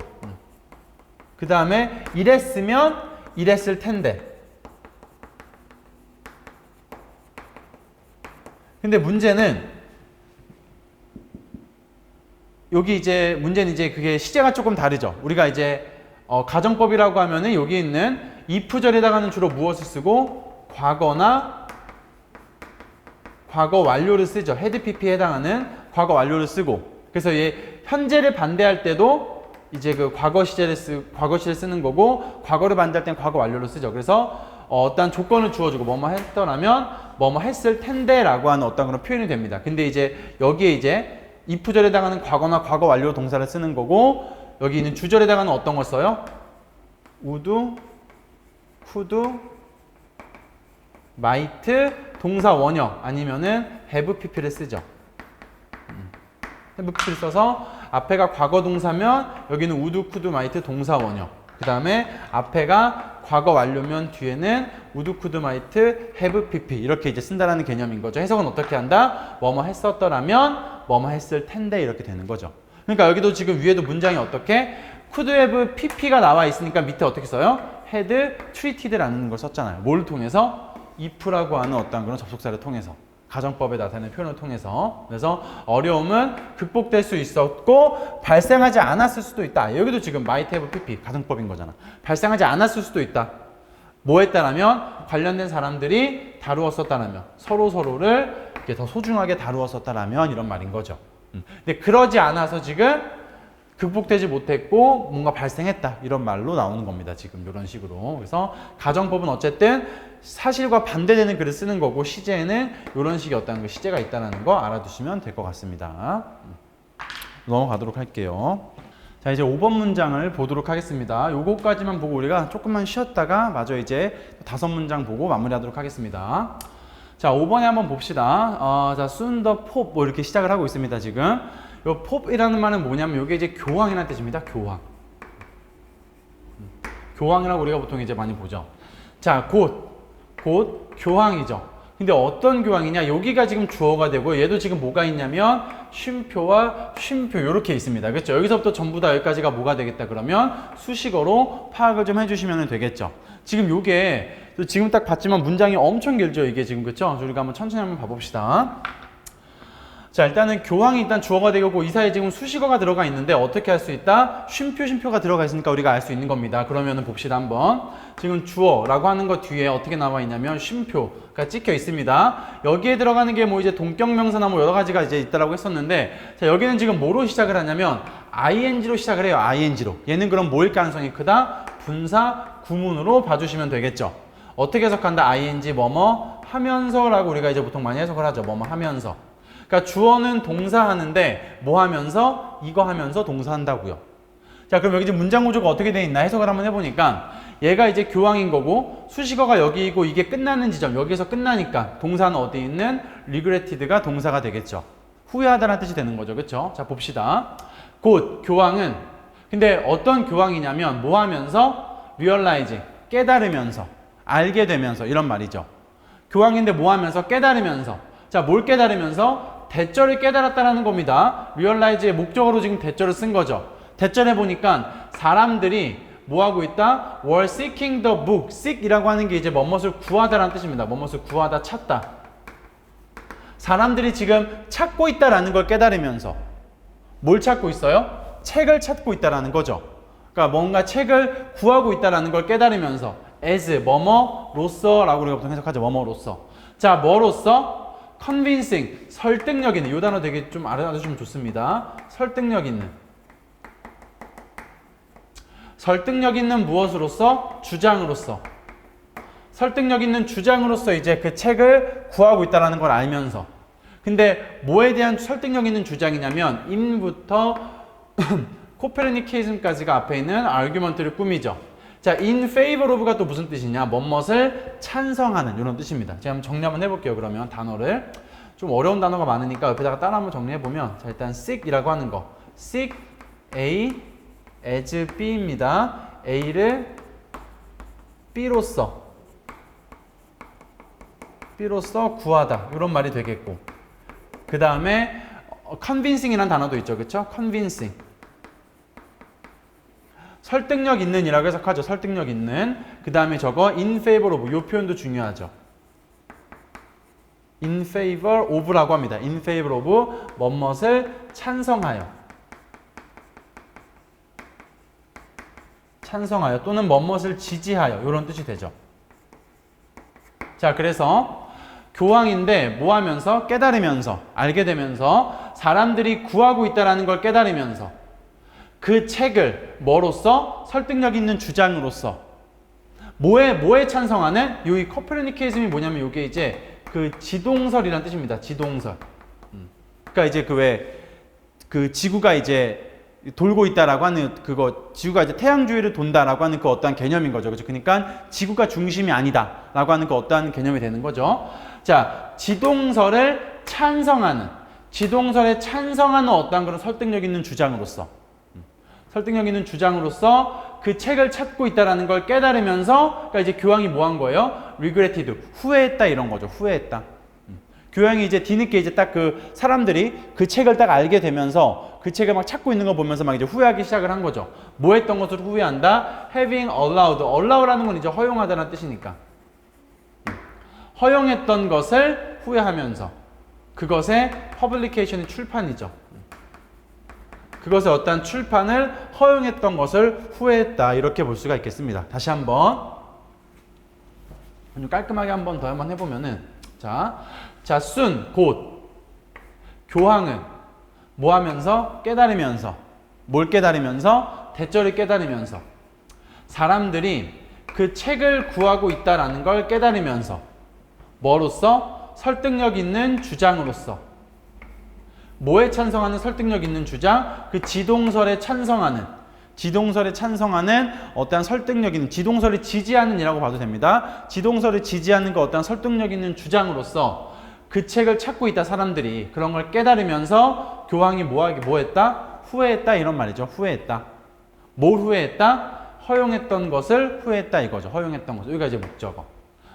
그 다음에 이랬으면 이랬을 텐데 근데 문제는 여기 이제 문제는 이제 그게 시제가 조금 다르죠. 우리가 이제 가정법이라고 하면은 여기 있는 if절에다가는 주로 무엇을 쓰고 과거나 과거 완료를 쓰죠. had pp에 해당하는 과거 완료를 쓰고 그래서 얘 현재를 반대할 때도 이제 그 과거 시제를 쓰는 거고 과거를 반대할 때는 과거 완료를 쓰죠. 그래서 어떤 조건을 주어주고 뭐뭐 했더라면 뭐뭐 했을 텐데라고 하는 어떤 그런 표현이 됩니다. 근데 이제 여기에 이제 if 절에 해당하는 과거나 과거 완료 동사를 쓰는 거고 여기 있는 주절에 해당하는 어떤 걸 써요? would, could, might, 동사 원형 아니면은 have pp를 쓰죠. have pp를 써서 앞에가 과거 동사면 여기는 would, could, might 동사 원형. 그 다음에 앞에가 과거 완료면 뒤에는 would, could, might, have pp 이렇게 이제 쓴다라는 개념인 거죠. 해석은 어떻게 한다? 뭐뭐 했었더라면 뭐뭐 했을 텐데 이렇게 되는 거죠. 그러니까 여기도 지금 위에도 문장이 어떻게? could have pp가 나와 있으니까 밑에 어떻게 써요? had treated라는 걸 썼잖아요. 뭘 통해서? if라고 하는 어떤 그런 접속사를 통해서. 가정법에 나타내는 표현을 통해서. 그래서 어려움은 극복될 수 있었고 발생하지 않았을 수도 있다. 여기도 지금 might have pp 가정법인 거잖아. 발생하지 않았을 수도 있다. 뭐 했다라면 관련된 사람들이 다루었었다라면 서로를 이렇게 더 소중하게 다루었었다라면 이런 말인 거죠. 근데 그러지 않아서 지금 극복되지 못했고 뭔가 발생했다 이런 말로 나오는 겁니다. 지금 이런 식으로. 그래서 가정법은 어쨌든 사실과 반대되는 글을 쓰는 거고 시제에는 이런 식의 어떤 시제가 있다는 거 알아두시면 될 것 같습니다. 넘어가도록 할게요. 자, 이제 5번 문장을 보도록 하겠습니다. 요거까지만 보고 우리가 조금만 쉬었다가 마저 이제 5문장 보고 마무리하도록 하겠습니다. 자, 5번에 한번 봅시다. 자, soon the pop 뭐 이렇게 시작을 하고 있습니다. 지금 요 pop이라는 말은 뭐냐면 이게 이제 교황이라는 뜻입니다. 교황. 교황이라고 우리가 보통 이제 많이 보죠. 자, 곧 교황이죠. 근데 어떤 교황이냐? 여기가 지금 주어가 되고 얘도 지금 뭐가 있냐면 쉼표와 쉼표 이렇게 있습니다. 그렇죠? 여기서부터 전부 다 여기까지가 뭐가 되겠다 그러면 수식어로 파악을 좀 해주시면 되겠죠. 지금 요게 지금 딱 봤지만 문장이 엄청 길죠. 이게 지금 그렇죠? 우리가 한번 천천히 한번 봐봅시다. 자, 일단은 교황이 일단 주어가 되고 이 사이에 지금 수식어가 들어가 있는데 어떻게 할 수 있다? 쉼표가 들어가 있으니까 우리가 알 수 있는 겁니다. 그러면은 봅시다 한번. 지금 주어라고 하는 것 뒤에 어떻게 나와 있냐면 쉼표가 찍혀 있습니다. 여기에 들어가는 게 뭐 이제 동격명사나 뭐 여러 가지가 이제 있다라고 했었는데 자, 여기는 지금 뭐로 시작을 하냐면 ing로 시작을 해요. ing로. 얘는 그럼 뭐일 가능성이 크다? 분사 구문으로 봐주시면 되겠죠. 어떻게 해석한다? ing 뭐뭐 하면서라고 우리가 이제 보통 많이 해석을 하죠. 뭐뭐 하면서. 그러니까 주어는 동사 하는데 뭐 하면서? 이거 하면서 동사 한다고요. 자, 그럼 여기 지금 문장 구조가 어떻게 되어 있나 해석을 한번 해보니까 얘가 이제 교황인 거고 수식어가 여기이고 이게 끝나는 지점 여기서 끝나니까 동사는 어디 있는? regreted가 동사가 되겠죠. 후회하다라는 뜻이 되는 거죠. 그렇죠? 자, 봅시다. 곧 교황은 근데 어떤 교황이냐면 뭐 하면서? realize 깨달으면서 알게 되면서 이런 말이죠. 교황인데 뭐 하면서? 깨달으면서. 자, 뭘 깨달으면서? 대절을 깨달았다는 겁니다. realize의 목적으로 지금 대절을 쓴 거죠. 대절해 보니까 사람들이 뭐 하고 있다? were seeking the book. seek이라고 하는 게 이제 뭐뭇을 구하다라는 뜻입니다. 뭐뭇을 구하다, 찾다. 사람들이 지금 찾고 있다라는 걸 깨달으면서 뭘 찾고 있어요? 책을 찾고 있다라는 거죠. 그러니까 뭔가 책을 구하고 있다라는 걸 깨달으면서 as 뭐뭐로서라고 우리가 보통 해석하죠. 뭐뭐로서. 자, 뭐로서? convincing, 설득력 있는. 이 단어 되게 좀 알아두시면 좋습니다. 설득력 있는. 설득력 있는 무엇으로서? 주장으로서. 설득력 있는 주장으로서 이제 그 책을 구하고 있다는 걸 알면서. 근데 뭐에 대한 설득력 있는 주장이냐면 in부터 코페르니케이즘까지가 앞에 있는 아규먼트를 꾸미죠. 자, in favor of가 또 무슨 뜻이냐? 뭐뭇을 찬성하는 이런 뜻입니다. 제가 한번 정리 한번 해볼게요. 그러면 단어를 좀 어려운 단어가 많으니까 옆에다가 따라 한번 정리해보면 자, 일단 seek이라고 하는 거 seek A as B입니다. A를 B로서 구하다 이런 말이 되겠고 그 다음에 convincing이라는 단어도 있죠. 그렇죠? convincing 설득력 있는 이라고 해석하죠. 설득력 있는. 그 다음에 저거 in favor of 이 표현도 중요하죠. in favor of라고 합니다. in favor of 뭐뭇을 찬성하여 또는 뭐뭇을 지지하여 이런 뜻이 되죠. 자, 그래서 교황인데 뭐 하면서? 깨달으면서 알게 되면서 사람들이 구하고 있다는 걸 깨달으면서 그 책을 뭐로써? 설득력 있는 주장으로서 뭐에 찬성하는? 이 코페르니케이즘이 뭐냐면 이게 이제 그 지동설이란 뜻입니다. 지동설. 그러니까 이제 그 지구가 이제 돌고 있다라고 하는 그거, 지구가 이제 태양 주위를 돈다라고 하는 그 어떠한 개념인 거죠. 그렇죠? 그러니까 지구가 중심이 아니다라고 하는 그 어떠한 개념이 되는 거죠. 자, 지동설에 찬성하는 어떠한 그런 설득력 있는 주장으로서 그 책을 찾고 있다라는 걸 깨달으면서, 그러니까 이제 교황이 뭐 한 거예요? regretted, 후회했다 이런 거죠. 후회했다. 교황이 이제 뒤늦게 이제 딱 그 사람들이 그 책을 딱 알게 되면서 그 책을 막 찾고 있는 거 보면서 막 이제 후회하기 시작을 한 거죠. 뭐 했던 것을 후회한다? having allowed라는 건 이제 허용하다는 뜻이니까. 허용했던 것을 후회하면서 그것의 publication이 출판이죠. 그것의 어떤 출판을 허용했던 것을 후회했다. 이렇게 볼 수가 있겠습니다. 다시 한번 깔끔하게 한번 해보면은 자, soon, 곧 교황은 뭐 하면서? 깨달으면서. 뭘 깨달으면서? 대절을 깨달으면서. 사람들이 그 책을 구하고 있다라는 걸 깨달으면서. 뭐로써? 설득력 있는 주장으로서. 뭐에 찬성하는 설득력 있는 주장? 그 지동설에 찬성하는 어떠한 설득력 있는, 지동설을 지지하는 이라고 봐도 됩니다. 지동설을 지지하는 그 어떠한 설득력 있는 주장으로서 그 책을 찾고 있다 사람들이. 그런 걸 깨달으면서 교황이 뭐 했다? 후회했다 이런 말이죠. 후회했다. 뭘 후회했다? 허용했던 것을 후회했다 이거죠. 허용했던 것. 여기가 이제 목적어.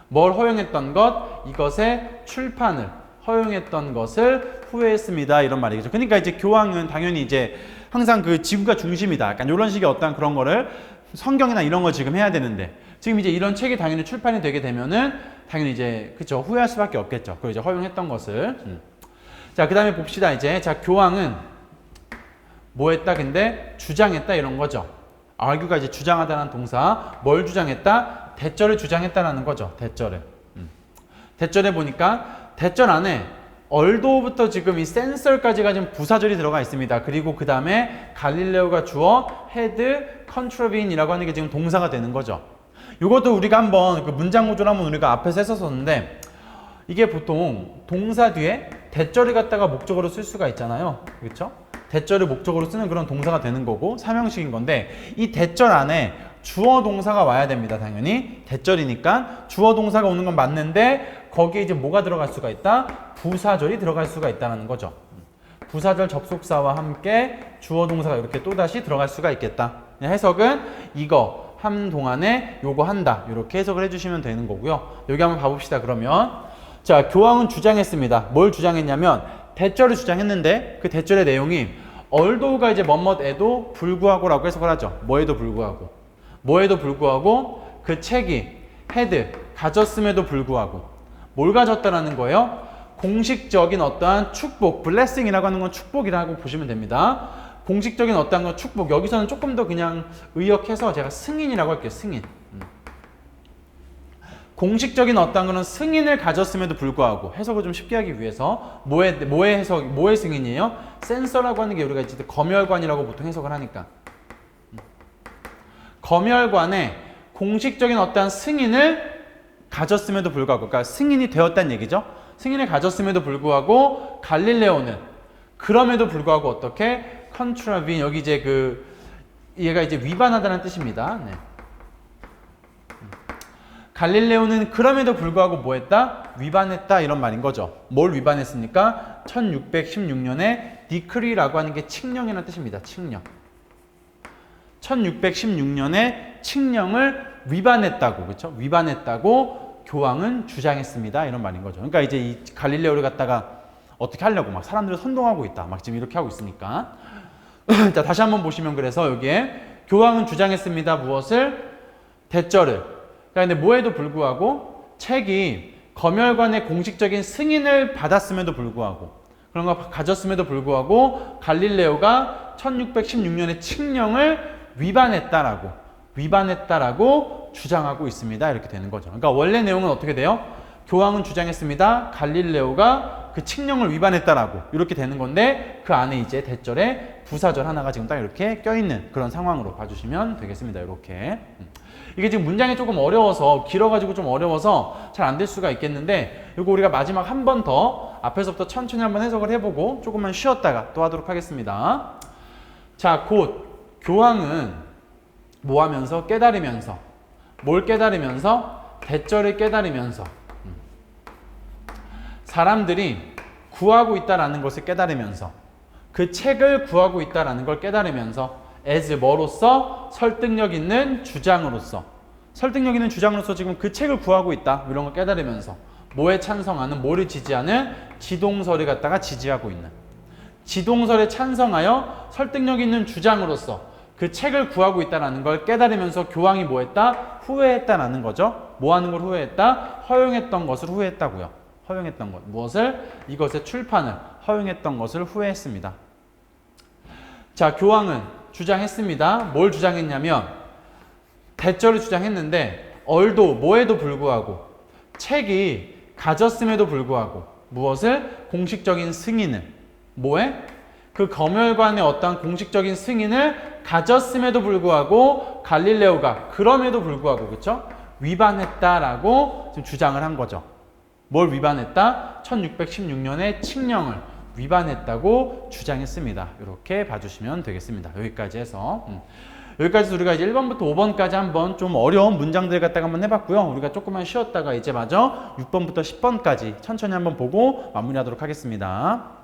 뭘 허용했던 것? 이것의 출판을 허용했던 것을 후회했습니다. 이런 말이겠죠. 그러니까 이제 교황은 당연히 이제 항상 그 지구가 중심이다. 약간 이런 식의 어떤 그런 거를 성경이나 이런 거 지금 해야 되는데, 지금 이제 이런 책이 당연히 출판이 되게 되면은 당연히 이제 그쵸, 후회할 수밖에 없겠죠. 그 이제 허용했던 것을. 자, 그 다음에 봅시다. 이제 자, 교황은 뭐 했다? 근데 주장했다 이런 거죠. argue가 이제 주장하다는 동사. 뭘 주장했다? 대절을 주장했다라는 거죠. 대절에 보니까 대절 안에 얼도부터 지금 이 센설까지가 지금 부사절이 들어가 있습니다. 그리고 그 다음에 갈릴레오가 주어 had contraven이라고 하는 게 지금 동사가 되는 거죠. 이것도 우리가 한번 그 문장 구조를 한번 우리가 앞에서 했었는데, 이게 보통 동사 뒤에 대절을 갖다가 목적으로 쓸 수가 있잖아요. 그렇죠? 대절을 목적으로 쓰는 그런 동사가 되는 거고 사명식인 건데, 이 대절 안에 주어 동사가 와야 됩니다. 당연히 대절이니까 주어 동사가 오는 건 맞는데 거기에 이제 뭐가 들어갈 수가 있다? 부사절이 들어갈 수가 있다는 거죠. 부사절 접속사와 함께 주어 동사가 이렇게 또다시 들어갈 수가 있겠다. 해석은 이거 한 동안에 요거 한다. 이렇게 해석을 해주시면 되는 거고요. 여기 한번 봐봅시다. 그러면 자, 교황은 주장했습니다. 뭘 주장했냐면 대절을 주장했는데 그 대절의 내용이 얼도가 이제 뭐뭐에도 불구하고라고 해석을 하죠. 뭐에도 불구하고 그 책이 had 가졌음에도 불구하고 뭘 가졌다라는 거예요? 공식적인 어떠한 축복, blessing이라고 하는 건 축복이라고 보시면 됩니다. 공식적인 어떠한 건 축복. 여기서는 조금 더 그냥 의역해서 제가 승인이라고 할게요. 승인. 공식적인 어떠한 거는 승인을 가졌음에도 불구하고, 해석을 좀 쉽게 하기 위해서 뭐의 승인이에요? 센서라고 하는 게 우리가 이제 검열관이라고 보통 해석을 하니까. 검열관에 공식적인 어떠한 승인을 가졌음에도 불구하고, 그러니까 승인이 되었다는 얘기죠. 승인을 가졌음에도 불구하고 갈릴레오는 그럼에도 불구하고 어떻게 contravene, 여기 이제 얘가 이제 위반하다는 뜻입니다. 네. 갈릴레오는 그럼에도 불구하고 뭐 했다? 위반했다 이런 말인 거죠. 뭘 위반했습니까? 1616년에 decree라고 하는 게 칙령이라는 뜻입니다. 칙령. 1616년에 칙령을 위반했다고, 그렇죠? 위반했다고 교황은 주장했습니다. 이런 말인 거죠. 그러니까 이제 이 갈릴레오를 갖다가 어떻게 하려고 막 사람들을 선동하고 있다. 막 지금 이렇게 하고 있으니까. 자, 다시 한번 보시면 그래서 여기에 교황은 주장했습니다. 무엇을? 대절을. 그런데 뭐에도 불구하고 책이 검열관의 공식적인 승인을 받았음에도 불구하고, 그런 거 가졌음에도 불구하고 갈릴레오가 1616년의 칙령을 위반했다라고 주장하고 있습니다. 이렇게 되는 거죠. 그러니까 원래 내용은 어떻게 돼요? 교황은 주장했습니다. 갈릴레오가 그 칙령을 위반했다라고 이렇게 되는 건데 그 안에 이제 대절에 부사절 하나가 지금 딱 이렇게 껴있는 그런 상황으로 봐주시면 되겠습니다. 이렇게. 이게 지금 문장이 조금 어려워서 길어가지고 좀 어려워서 잘 안 될 수가 있겠는데 이거 우리가 마지막 한 번 더 앞에서부터 천천히 한번 해석을 해보고 조금만 쉬었다가 또 하도록 하겠습니다. 자, 곧 교황은 뭐 하면서? 깨달으면서. 뭘 깨달으면서? 대절을 깨달으면서. 사람들이 구하고 있다라는 것을 깨달으면서 그 책을 구하고 있다라는 걸 깨달으면서 as 뭐로서? 설득력 있는 주장으로서. 설득력 있는 주장으로서 지금 그 책을 구하고 있다. 이런 걸 깨달으면서 뭐에 찬성하는, 뭐를 지지하는? 지동설을 갖다가 지지하고 있는. 지동설에 찬성하여 설득력 있는 주장으로서 그 책을 구하고 있다는 걸 깨달으면서 교황이 뭐 했다? 후회했다라는 거죠. 뭐 하는 걸 후회했다? 허용했던 것을 후회했다고요. 허용했던 것. 무엇을? 이것의 출판을 허용했던 것을 후회했습니다. 자, 교황은 주장했습니다. 뭘 주장했냐면 대절을 주장했는데 얼도 뭐에도 불구하고 책이 가졌음에도 불구하고 무엇을? 공식적인 승인을 뭐에? 그 검열관의 어떠한 공식적인 승인을 가졌음에도 불구하고 갈릴레오가 그럼에도 불구하고 그쵸? 위반했다라고 지금 주장을 한 거죠. 뭘 위반했다? 1616년의 칙령을 위반했다고 주장했습니다. 이렇게 봐주시면 되겠습니다. 여기까지 해서 여기까지 우리가 이제 1번부터 5번까지 한번 좀 어려운 문장들 갖다가 한번 해봤고요. 우리가 조금만 쉬었다가 이제 마저 6번부터 10번까지 천천히 한번 보고 마무리하도록 하겠습니다.